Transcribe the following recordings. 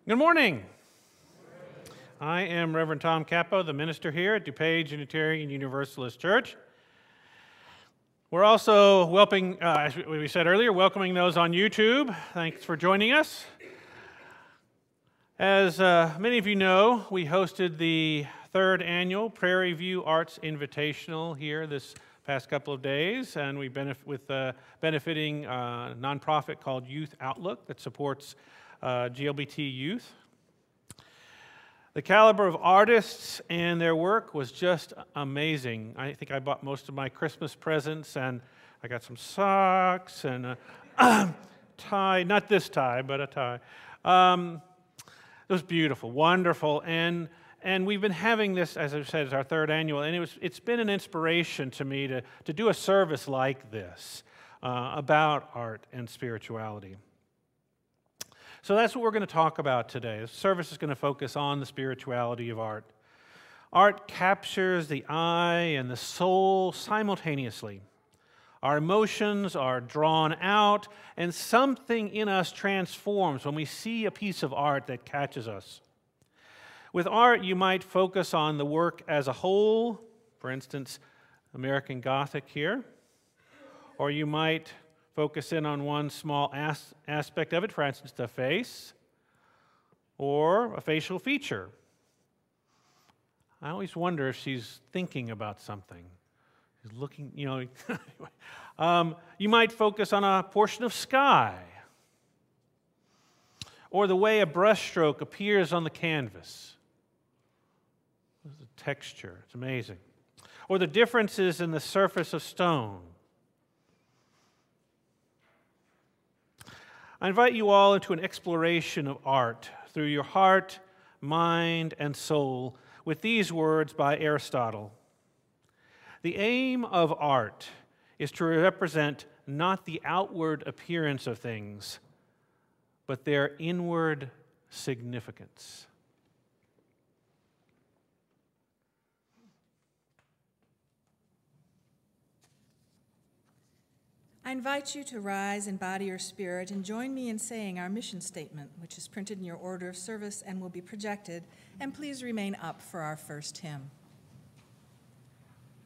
Good morning. I am Reverend Tom Capo, the minister here at DuPage Unitarian Universalist Church. We're also welcoming, as we said earlier, welcoming those on YouTube. Thanks for joining us. As many of you know, we hosted the third annual Prairie View Arts Invitational here this past couple of days, and we benefiting a nonprofit called Youth Outlook that supports GLBT youth. The caliber of artists and their work was just amazing. I think I bought most of my Christmas presents, and I got some socks and a tie, not this tie, but a tie. It was beautiful, wonderful, and we've been having this, as I said, as our third annual, and it's been an inspiration to me to do a service like this about art and spirituality. So that's what we're going to talk about today. The service is going to focus on the spirituality of art. Art captures the eye and the soul simultaneously. Our emotions are drawn out, and something in us transforms when we see a piece of art that catches us. With art, you might focus on the work as a whole, for instance, American Gothic here, or you might focus in on one small aspect of it, for instance, the face, or a facial feature. I always wonder if she's thinking about something. She's looking, you might focus on a portion of sky, or the way a brushstroke appears on the canvas. The texture, it's amazing. Or the differences in the surface of stone. I invite you all into an exploration of art through your heart, mind, and soul with these words by Aristotle. The aim of art is to represent not the outward appearance of things, but their inward significance. I invite you to rise in body or spirit and join me in saying our mission statement, which is printed in your order of service and will be projected, and please remain up for our first hymn.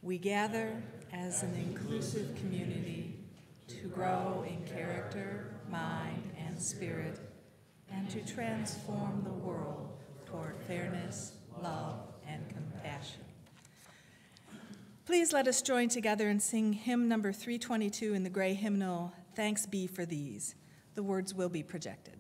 We gather as an inclusive community to grow in character, mind, and spirit, and to transform the world toward fairness, love, and compassion. Please let us join together and sing hymn number 322 in the gray hymnal, Thanks Be for These. The words will be projected.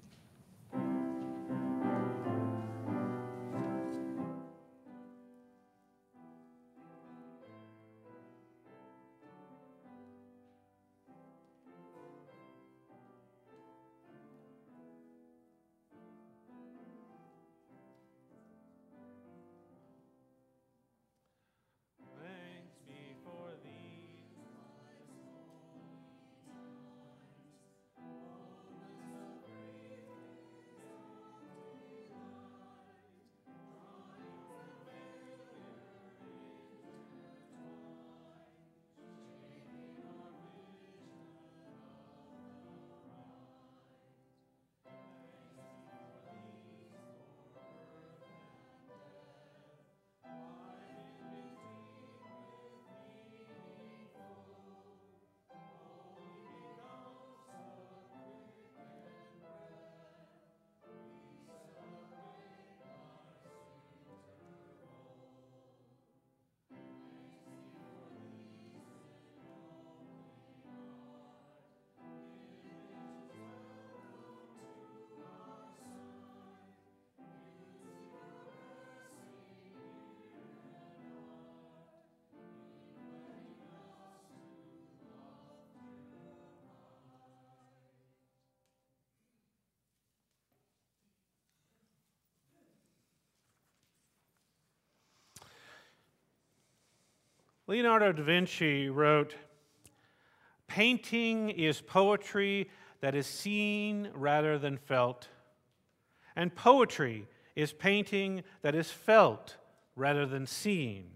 Leonardo da Vinci wrote, "Painting is poetry that is seen rather than felt, and poetry is painting that is felt rather than seen."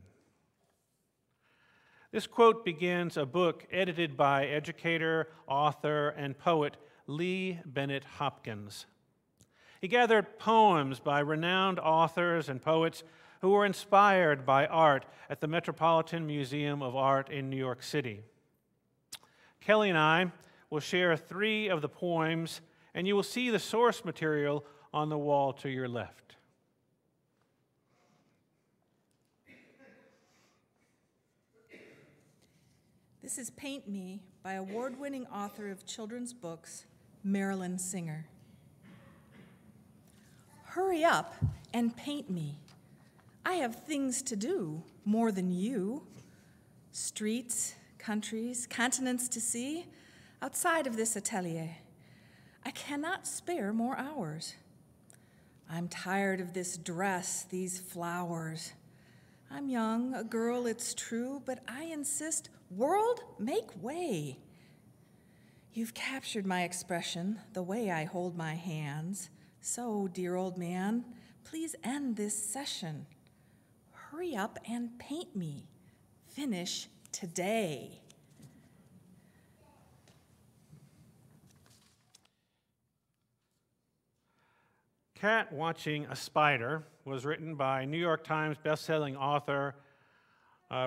This quote begins a book edited by educator, author, and poet Lee Bennett Hopkins. He gathered poems by renowned authors and poets who were inspired by art at the Metropolitan Museum of Art in New York City. Kelly and I will share 3 of the poems, and you will see the source material on the wall to your left. This is Paint Me by award-winning author of children's books, Marilyn Singer. Hurry up and paint me. I have things to do, more than you. Streets, countries, continents to see, outside of this atelier. I cannot spare more hours. I'm tired of this dress, these flowers. I'm young, a girl, it's true, but I insist, world, make way. You've captured my expression, the way I hold my hands. So, dear old man, please end this session. Hurry up and paint me. Finish today. Cat Watching a Spider was written by New York Times bestselling author,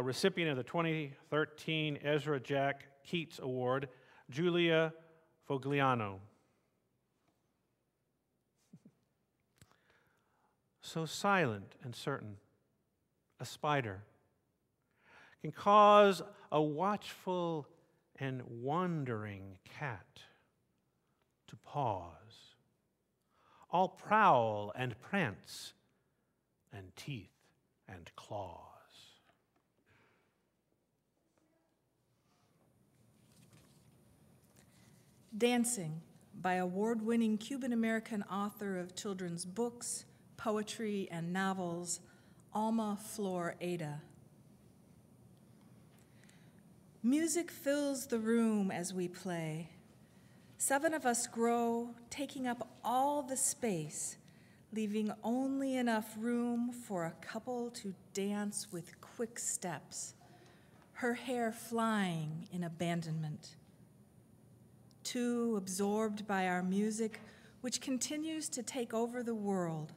recipient of the 2013 Ezra Jack Keats Award, Julia Fogliano. So silent and certain, a spider can cause a watchful and wondering cat to pause, all prowl and prance, and teeth and claws. Dancing by award-winning Cuban-American author of children's books, poetry, and novels, Alma Flor Ada. Music fills the room as we play. 7 of us grow, taking up all the space, leaving only enough room for a couple to dance with quick steps, her hair flying in abandonment. 2 absorbed by our music, which continues to take over the world,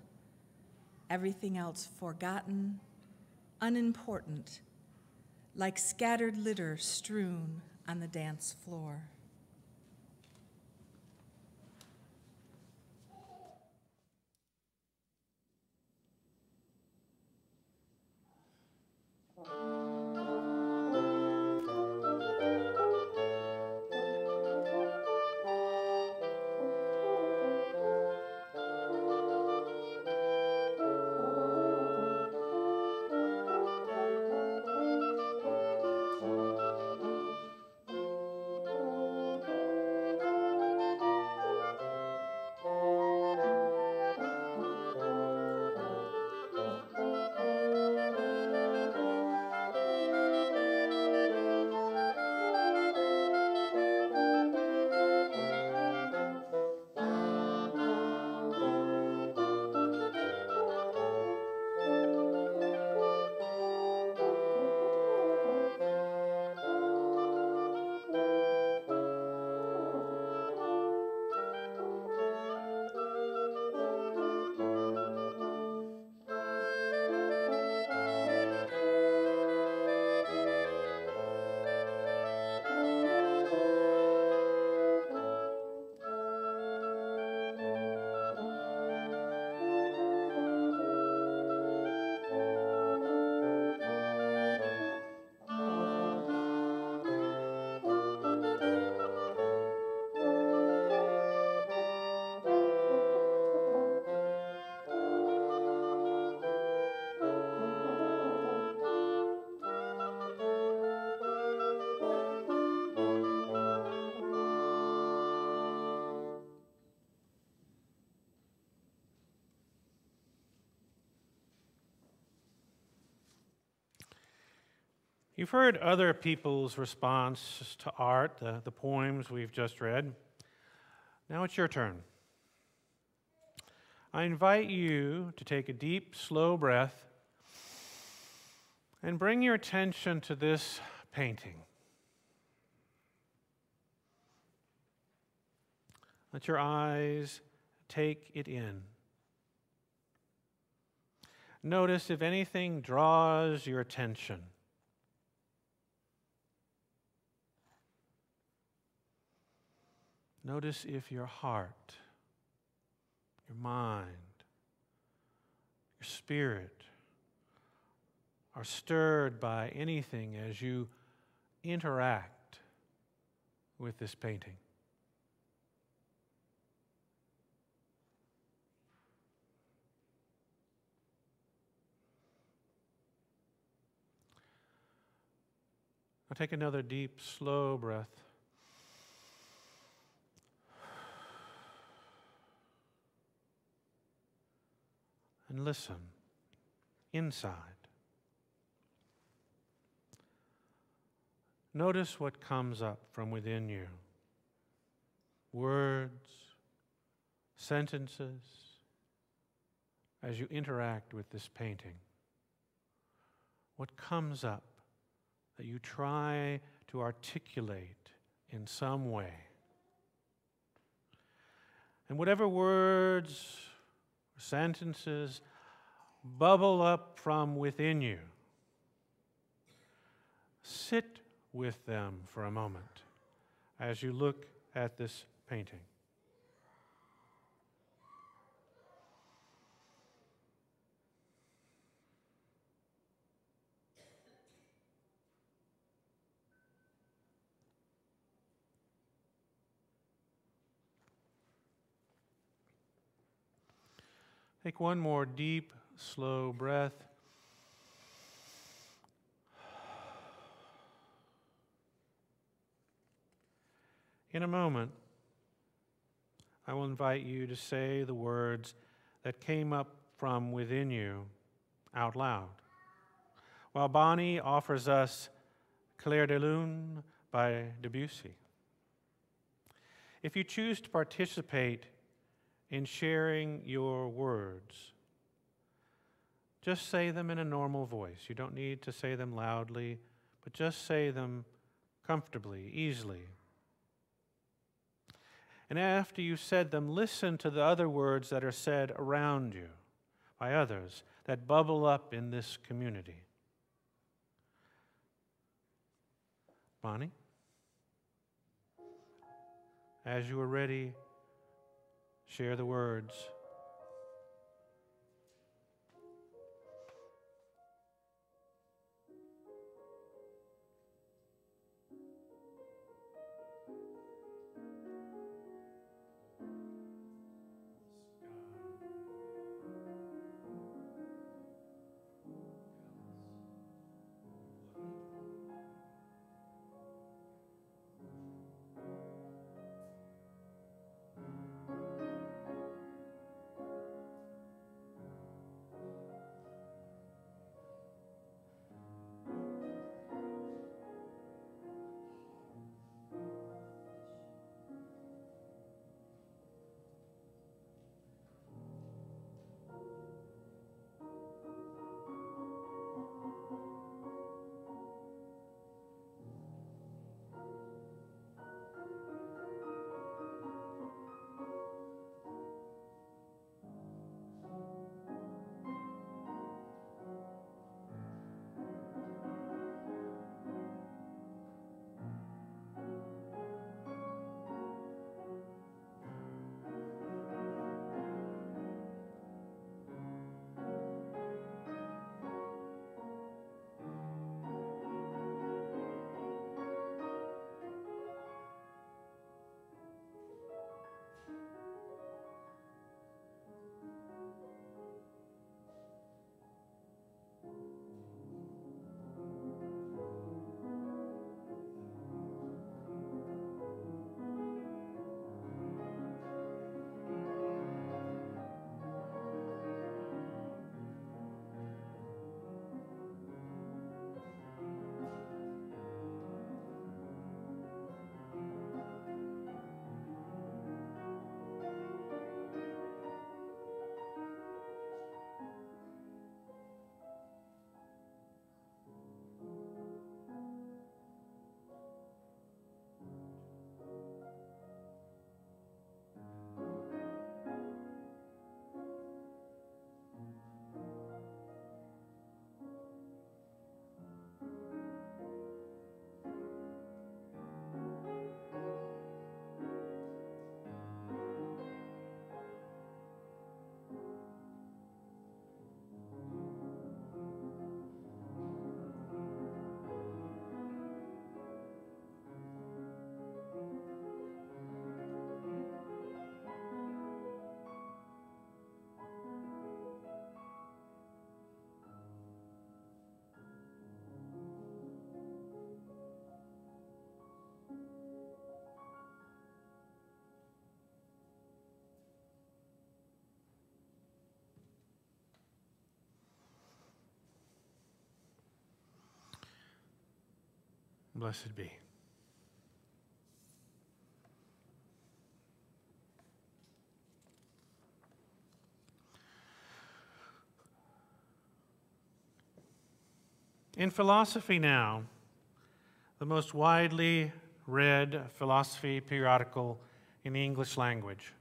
everything else forgotten, unimportant, like scattered litter strewn on the dance floor. You've heard other people's response to art, the poems we've just read. Now it's your turn. I invite you to take a deep, slow breath and bring your attention to this painting. Let your eyes take it in. Notice if anything draws your attention. Notice if your heart, your mind, your spirit are stirred by anything as you interact with this painting. Now take another deep, slow breath. And listen inside. Notice what comes up from within you. Words, sentences, as you interact with this painting. What comes up that you try to articulate in some way. And whatever words, sentences bubble up from within you, sit with them for a moment as you look at this painting. Take one more deep, slow breath. In a moment, I will invite you to say the words that came up from within you out loud, while Bonnie offers us Clair de Lune by Debussy. If you choose to participate in sharing your words, just say them in a normal voice. You don't need to say them loudly, but just say them comfortably, easily. And after you've said them, listen to the other words that are said around you by others that bubble up in this community. Bonnie, as you are ready, share the words. Blessed be. In philosophy now, the most widely read philosophy periodical in the English language,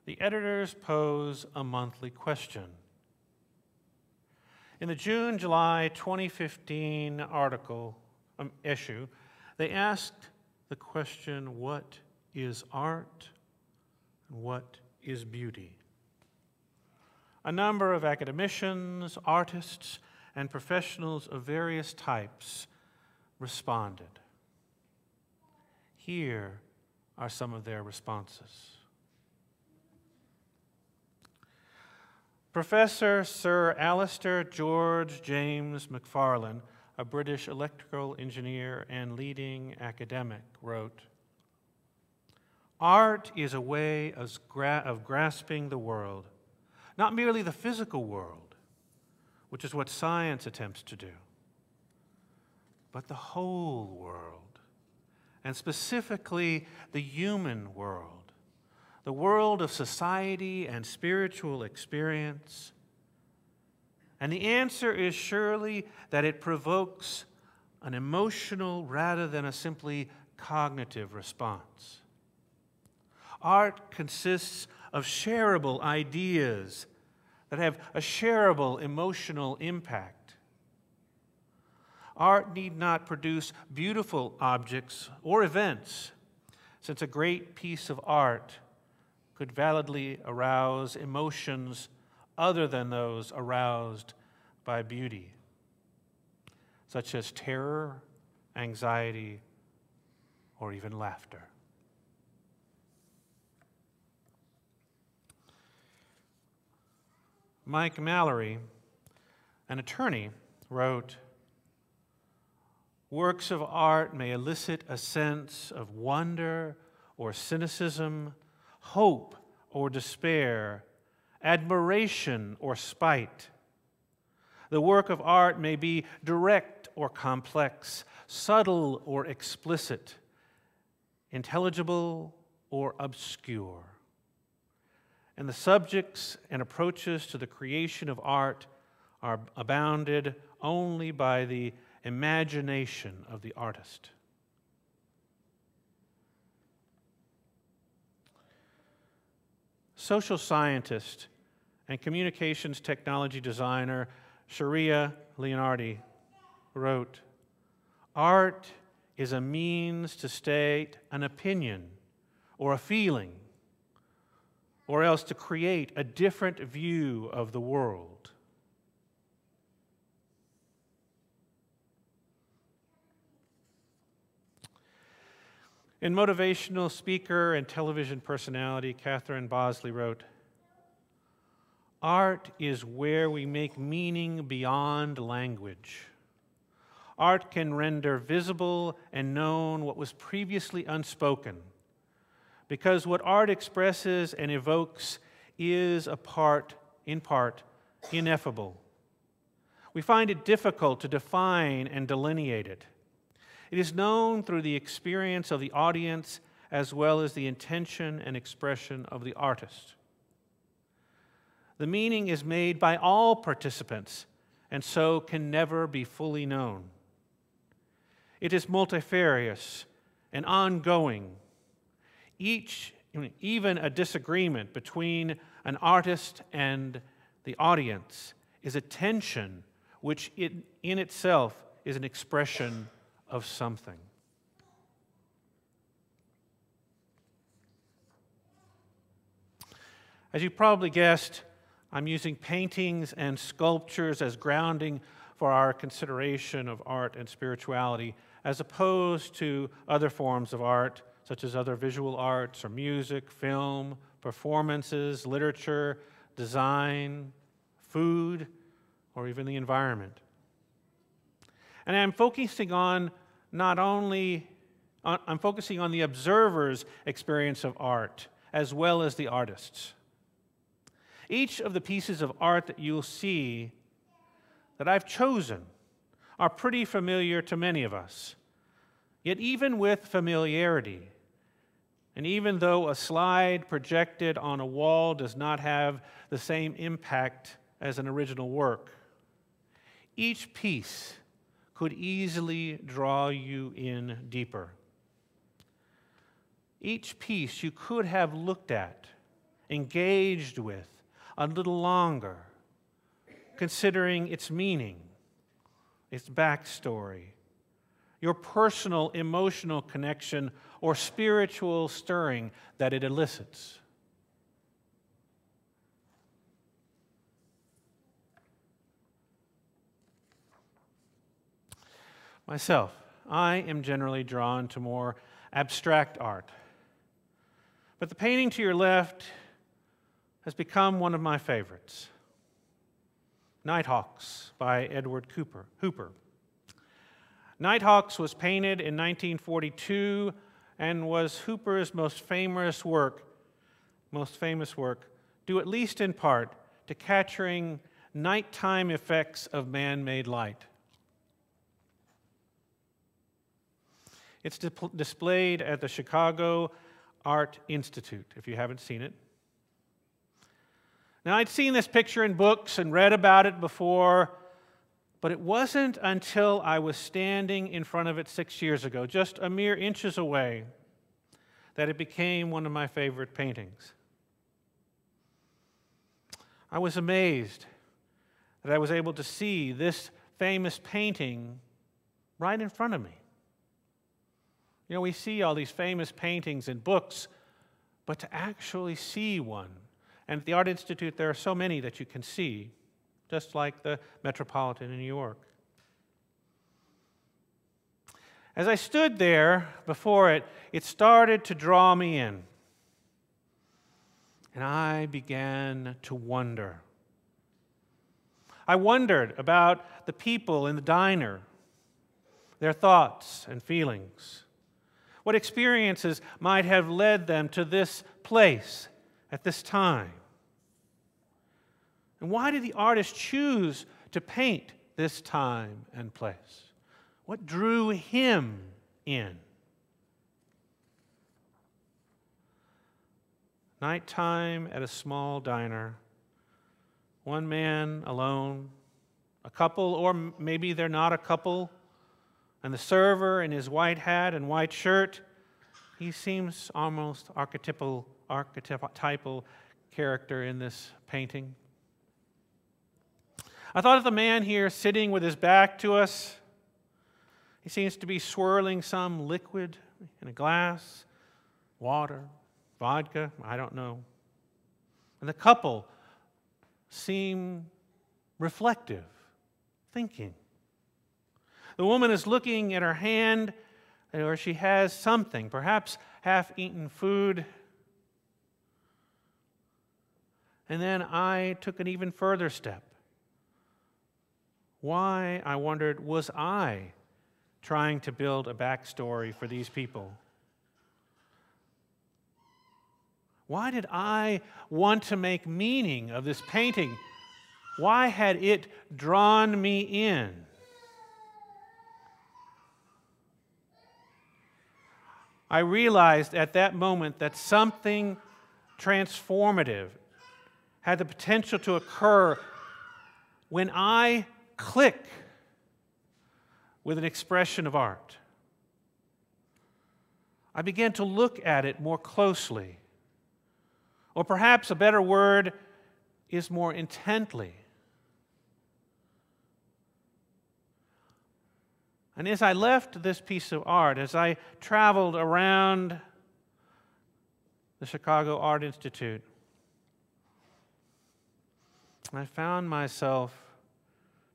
the editors pose a monthly question. In the June-July 2015 issue, they asked the question, what is art and what is beauty? A number of academicians, artists, and professionals of various types responded. Here are some of their responses. Professor Sir Alistair George James Macfarlane, a British electrical engineer and leading academic, wrote, "Art is a way of grasping the world, not merely the physical world, which is what science attempts to do, but the whole world, and specifically the human world, the world of society and spiritual experience. And the answer is surely that it provokes an emotional rather than a simply cognitive response. Art consists of shareable ideas that have a shareable emotional impact. Art need not produce beautiful objects or events, since a great piece of art could validly arouse emotions other than those aroused by beauty, such as terror, anxiety, or even laughter." Mike Mallory, an attorney, wrote, "Works of art may elicit a sense of wonder or cynicism, hope or despair, admiration or spite. The work of art may be direct or complex, subtle or explicit, intelligible or obscure. And the subjects and approaches to the creation of art are abounded only by the imagination of the artist." Social scientist and communications technology designer Sharia Leonardi wrote, "Art is a means to state an opinion or a feeling, or else to create a different view of the world." And motivational speaker and television personality Catherine Bosley wrote, "Art is where we make meaning beyond language. Art can render visible and known what was previously unspoken, because what art expresses and evokes is in part, ineffable. We find it difficult to define and delineate it. It is known through the experience of the audience as well as the intention and expression of the artist. The meaning is made by all participants and so can never be fully known. It is multifarious and ongoing. Even a disagreement between an artist and the audience is a tension which in itself is an expression of something." As you probably guessed, I'm using paintings and sculptures as grounding for our consideration of art and spirituality, as opposed to other forms of art, such as other visual arts or music, film, performances, literature, design, food, or even the environment. And I'm focusing on the observer's experience of art as well as the artist's. Each of the pieces of art that you'll see that I've chosen are pretty familiar to many of us, Yet even with familiarity, and even though a slide projected on a wall does not have the same impact as an original work, each piece could easily draw you in deeper. Each piece you could have looked at, engaged with a little longer, considering its meaning, its backstory, your personal emotional connection or spiritual stirring that it elicits. Myself, I am generally drawn to more abstract art. But the painting to your left has become one of my favorites. Nighthawks by Edward Hooper. Nighthawks was painted in 1942 and was Hooper's most famous work, due at least in part to capturing nighttime effects of man-made light. It's displayed at the Chicago Art Institute, if you haven't seen it. Now, I'd seen this picture in books and read about it before, but it wasn't until I was standing in front of it 6 years ago, just a mere inches away, that it became one of my favorite paintings. I was amazed that I was able to see this famous painting right in front of me. You know, we see all these famous paintings in books, but to actually see one, and at the Art Institute there are so many that you can see, just like the Metropolitan in New York. As I stood there before it, it started to draw me in, and I began to wonder. I wondered about the people in the diner, their thoughts and feelings. What experiences might have led them to this place at this time? And why did the artist choose to paint this time and place? What drew him in? Nighttime at a small diner, one man alone, a couple, or maybe they're not a couple, and the server in his white hat and white shirt, he seems almost archetypal character in this painting. I thought of the man here sitting with his back to us. He seems to be swirling some liquid in a glass, water, vodka, I don't know. And the couple seem reflective, thinking. The woman is looking at her hand, or she has something, perhaps half-eaten food. And then I took an even further step. Why, I wondered, was I trying to build a backstory for these people? Why did I want to make meaning of this painting? Why had it drawn me in? I realized at that moment that something transformative had the potential to occur when I click with an expression of art. I began to look at it more closely, or perhaps a better word is more intently. And as I left this piece of art, as I traveled around the Chicago Art Institute, I found myself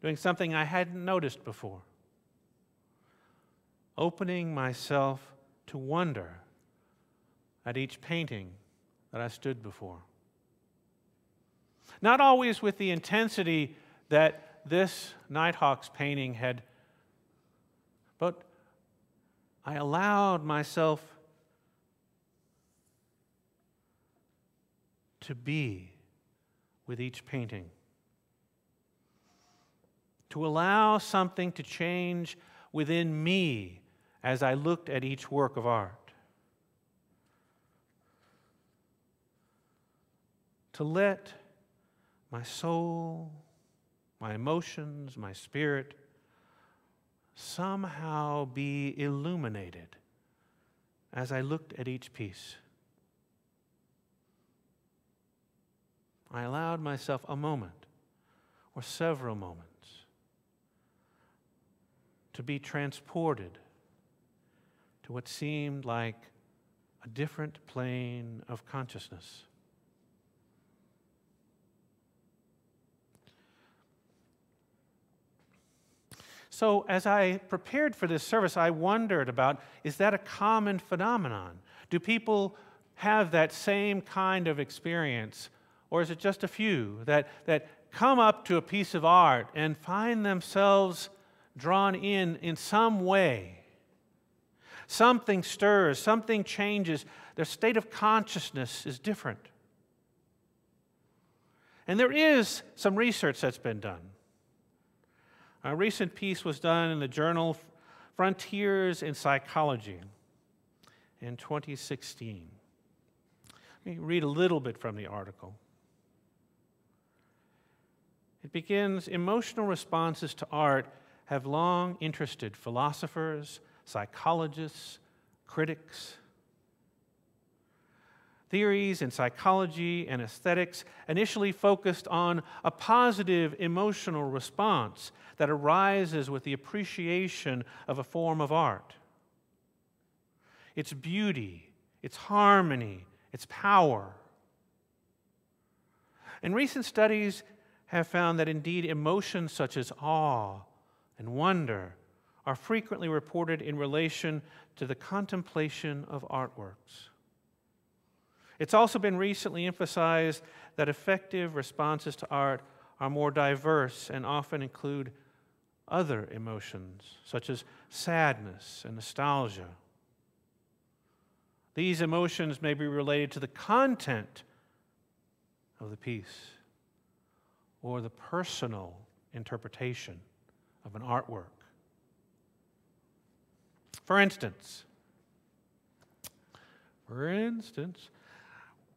doing something I hadn't noticed before, opening myself to wonder at each painting that I stood before. Not always with the intensity that this Nighthawks painting had, but I allowed myself to be with each painting, to allow something to change within me as I looked at each work of art. To let my soul, my emotions, my spirit somehow be illuminated as I looked at each piece. I allowed myself a moment or several moments to be transported to what seemed like a different plane of consciousness. So as I prepared for this service, I wondered about, is that a common phenomenon? Do people have that same kind of experience? Or is it just a few that come up to a piece of art and find themselves drawn in some way? Something stirs, something changes, their state of consciousness is different. And there is some research that's been done. A recent piece was done in the journal Frontiers in Psychology in 2016. Let me read a little bit from the article. It begins, emotional responses to art have long interested philosophers, psychologists, critics. Theories in psychology and aesthetics initially focused on a positive emotional response that arises with the appreciation of a form of art. Its beauty, its harmony, its power. And recent studies have found that indeed emotions such as awe and wonder are frequently reported in relation to the contemplation of artworks. It's also been recently emphasized that effective responses to art are more diverse and often include other emotions, such as sadness and nostalgia. These emotions may be related to the content of the piece or the personal interpretation of an artwork. For instance,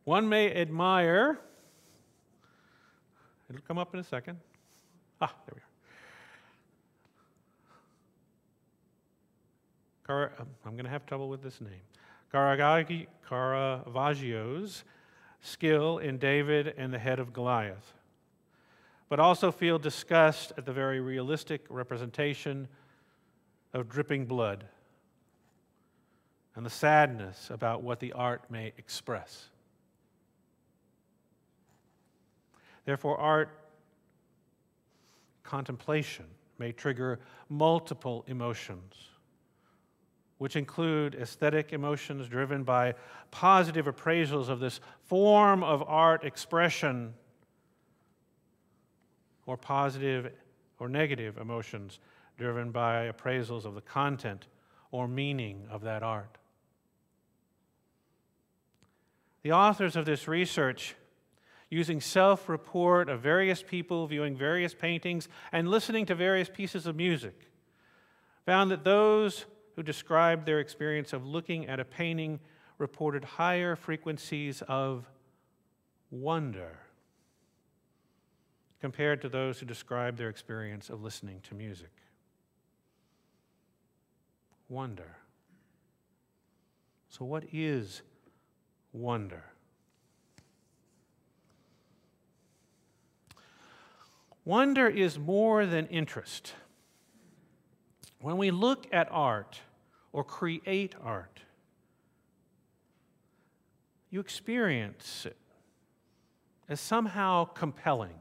one may admire, it'll come up in a second. There we are. I'm going to have trouble with this name. Caravaggio's skill in David and the head of Goliath, but also feel disgust at the very realistic representation of dripping blood and the sadness about what the art may express. Therefore, art contemplation may trigger multiple emotions, which include aesthetic emotions driven by positive appraisals of this form of art expression, or positive or negative emotions driven by appraisals of the content or meaning of that art. The authors of this research, using self-report of various people viewing various paintings and listening to various pieces of music, found that those who described their experience of looking at a painting reported higher frequencies of wonder compared to those who described their experience of listening to music. Wonder. So what is wonder? Wonder is more than interest. When we look at art or create art, you experience it as somehow compelling.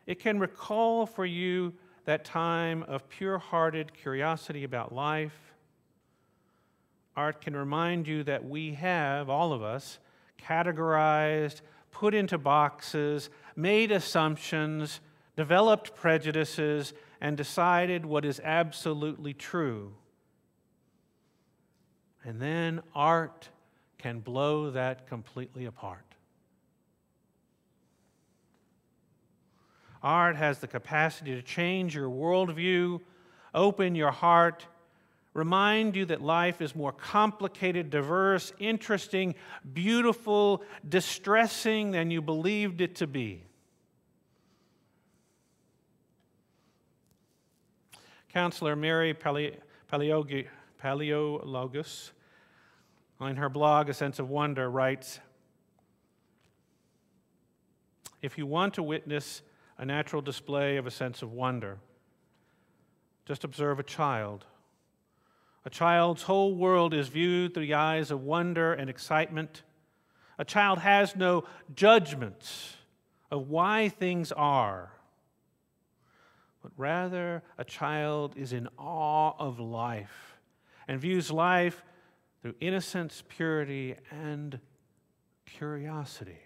It can recall for you that time of pure-hearted curiosity about life. Art can remind you that we have, all of us, categorized, put into boxes, made assumptions, developed prejudices, and decided what is absolutely true. And then art can blow that completely apart. Art has the capacity to change your worldview, open your heart, remind you that life is more complicated, diverse, interesting, beautiful, distressing than you believed it to be. Counselor Mary Paleologos, on her blog, A Sense of Wonder, writes, "If you want to witness a natural display of a sense of wonder, just observe a child. A child's whole world is viewed through the eyes of wonder and excitement. A child has no judgments of why things are, but rather a child is in awe of life and views life through innocence, purity, and curiosity.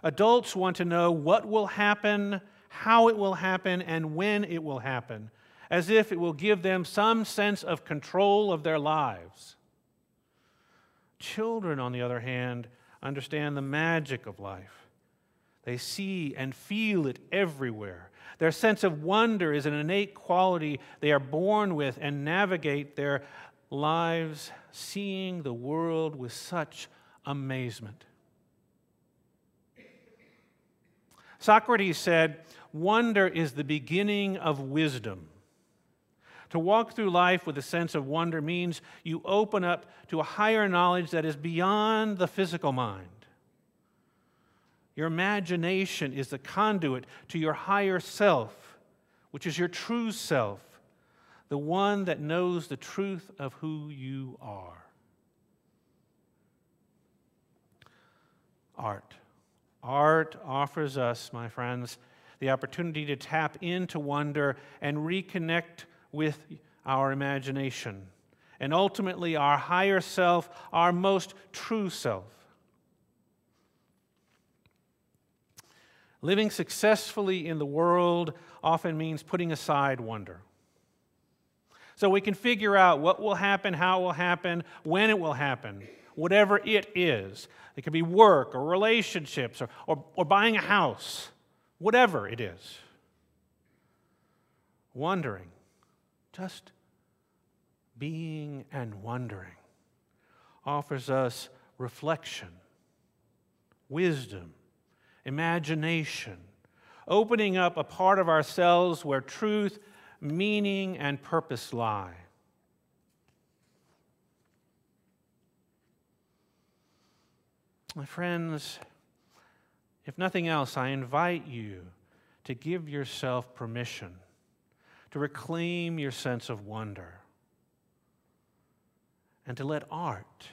Adults want to know what will happen, how it will happen, and when it will happen, as if it will give them some sense of control of their lives. Children, on the other hand, understand the magic of life. They see and feel it everywhere. Their sense of wonder is an innate quality they are born with and navigate their lives seeing the world with such amazement." Socrates said, "Wonder is the beginning of wisdom." To walk through life with a sense of wonder means you open up to a higher knowledge that is beyond the physical mind. Your imagination is the conduit to your higher self, which is your true self, the one that knows the truth of who you are. Art. Art offers us, my friends, the opportunity to tap into wonder and reconnect with our imagination, and ultimately our higher self, our most true self. Living successfully in the world often means putting aside wonder. So we can figure out what will happen, how it will happen, when it will happen, whatever it is. It could be work or relationships or buying a house, whatever it is. Wondering, just being and wondering, offers us reflection, wisdom, imagination, opening up a part of ourselves where truth, meaning, and purpose lie. My friends, if nothing else, I invite you to give yourself permission to reclaim your sense of wonder and to let art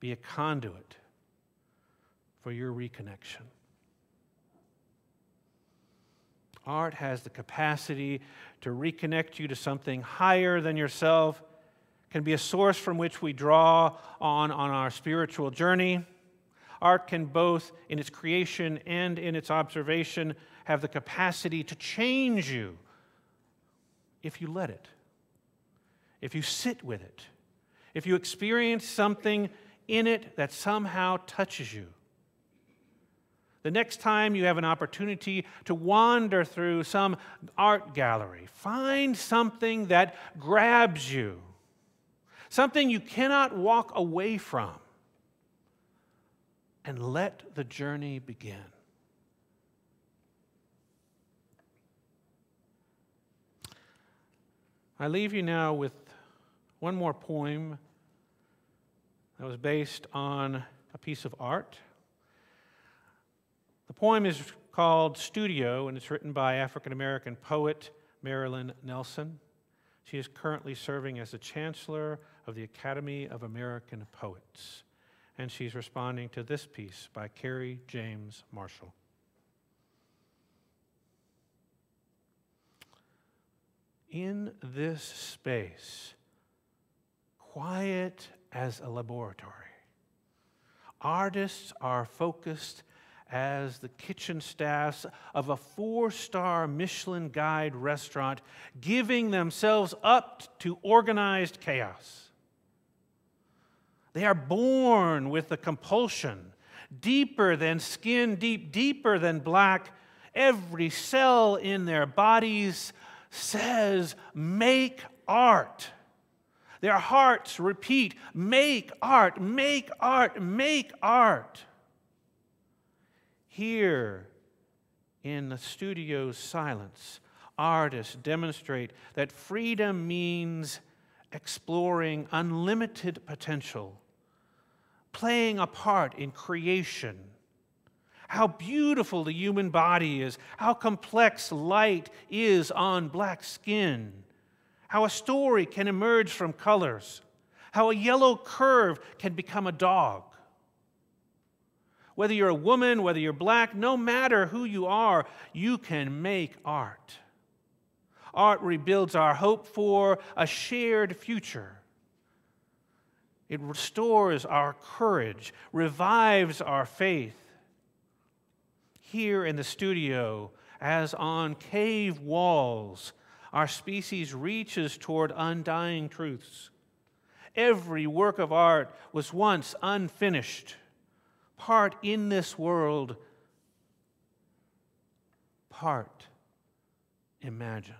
be a conduit for your reconnection. Art has the capacity to reconnect you to something higher than yourself, can be a source from which we draw on our spiritual journey. Art can both, in its creation and in its observation, have the capacity to change you if you let it, if you sit with it, if you experience something in it that somehow touches you. The next time you have an opportunity to wander through some art gallery, find something that grabs you, something you cannot walk away from, and let the journey begin. I leave you now with one more poem that was based on a piece of art. The poem is called Studio, and it's written by African-American poet Marilyn Nelson. She is currently serving as the Chancellor of the Academy of American Poets, and she's responding to this piece by Carrie James Marshall. In this space, quiet as a laboratory, artists are focused as the kitchen staffs of a 4-star Michelin Guide restaurant, giving themselves up to organized chaos. They are born with the compulsion, deeper than skin deep, deeper than black. Every cell in their bodies says, make art. Their hearts repeat, make art, make art, make art. Here, in the studio's silence, artists demonstrate that freedom means exploring unlimited potential, playing a part in creation. How beautiful the human body is, how complex light is on black skin, how a story can emerge from colors, how a yellow curve can become a dog. Whether you're a woman, whether you're black, no matter who you are, you can make art. Art rebuilds our hope for a shared future. It restores our courage, revives our faith. Here in the studio, as on cave walls, our species reaches toward undying truths. Every work of art was once unfinished, part in this world, part imagined.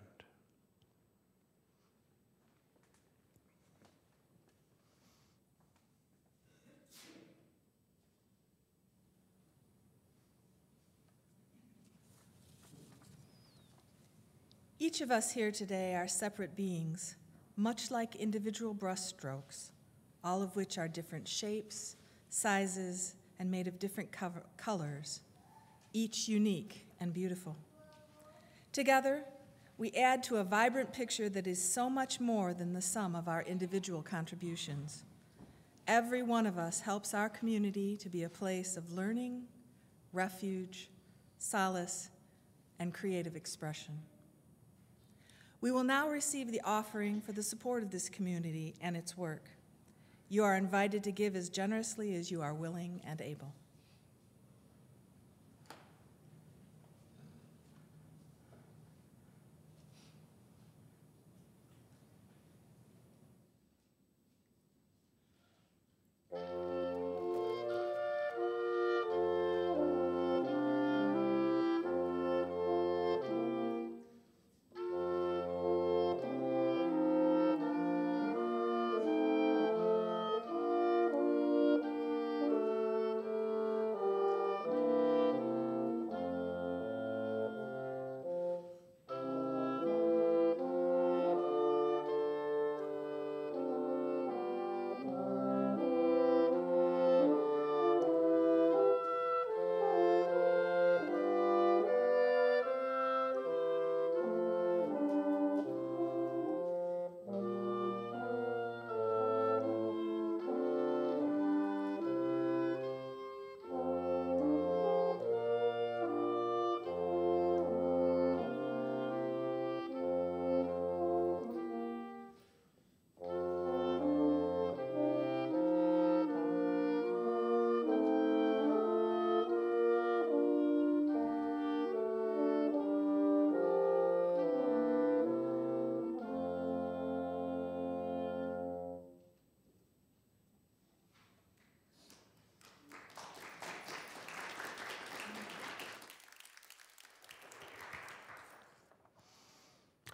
Each of us here today are separate beings, much like individual brushstrokes, all of which are different shapes, sizes, and made of different colors, each unique and beautiful. Together, we add to a vibrant picture that is so much more than the sum of our individual contributions. Every one of us helps our community to be a place of learning, refuge, solace, and creative expression. We will now receive the offering for the support of this community and its work. You are invited to give as generously as you are willing and able.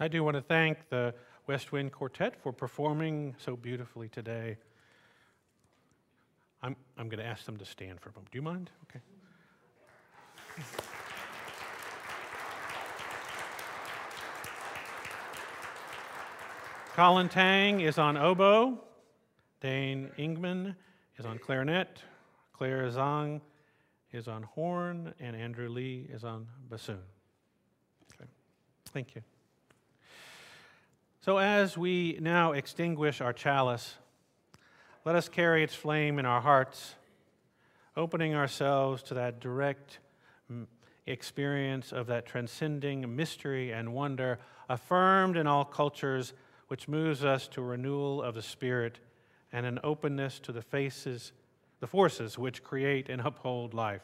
I do want to thank the West Wind Quartet for performing so beautifully today. I'm going to ask them to stand for a moment. Do you mind? Okay. Colin Tang is on oboe. Dane Ingman is on clarinet. Claire Zhang is on horn. And Andrew Lee is on bassoon. Okay. Thank you. So as we now extinguish our chalice, let us carry its flame in our hearts, opening ourselves to that direct experience of that transcending mystery and wonder affirmed in all cultures, which moves us to renewal of the spirit and an openness to the forces which create and uphold life.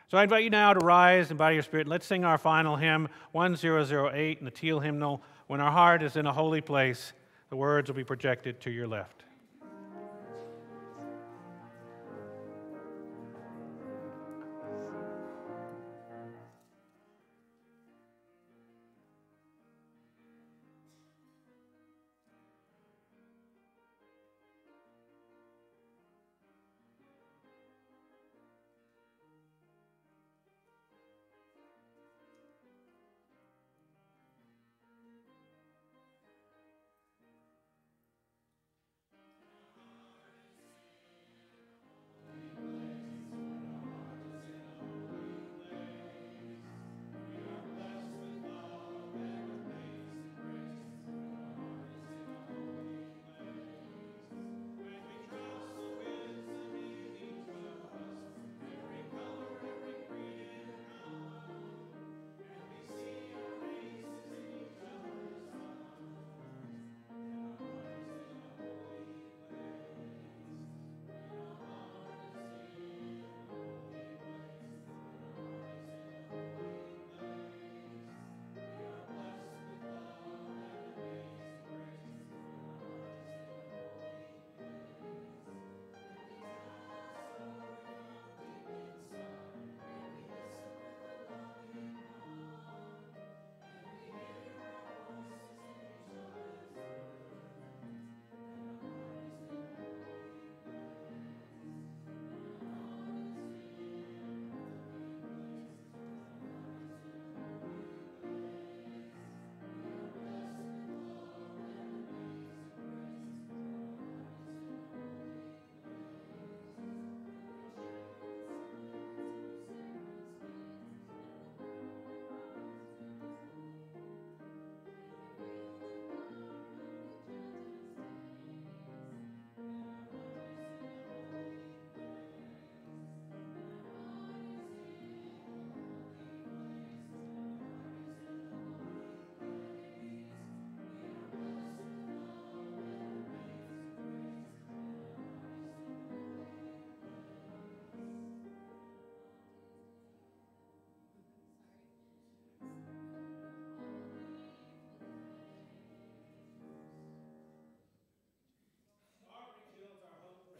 So I invite you now to rise and by your spirit. Let's sing our final hymn, 1008 in the Teal hymnal. When our heart is in a holy place, the words will be projected to your left.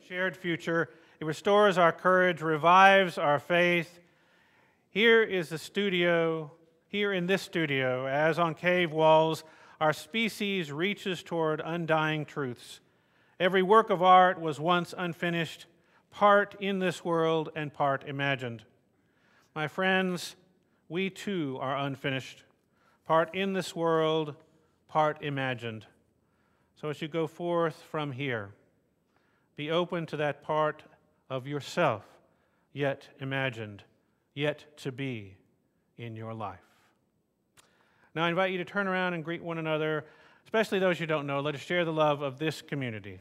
shared future. It restores our courage, revives our faith. Here is the studio, here in this studio, as on cave walls, our species reaches toward undying truths. Every work of art was once unfinished, part in this world and part imagined. My friends, we too are unfinished, part in this world, part imagined. So as you go forth from here, be open to that part of yourself, yet imagined, yet to be in your life. Now I invite you to turn around and greet one another, especially those you don't know. Let us share the love of this community.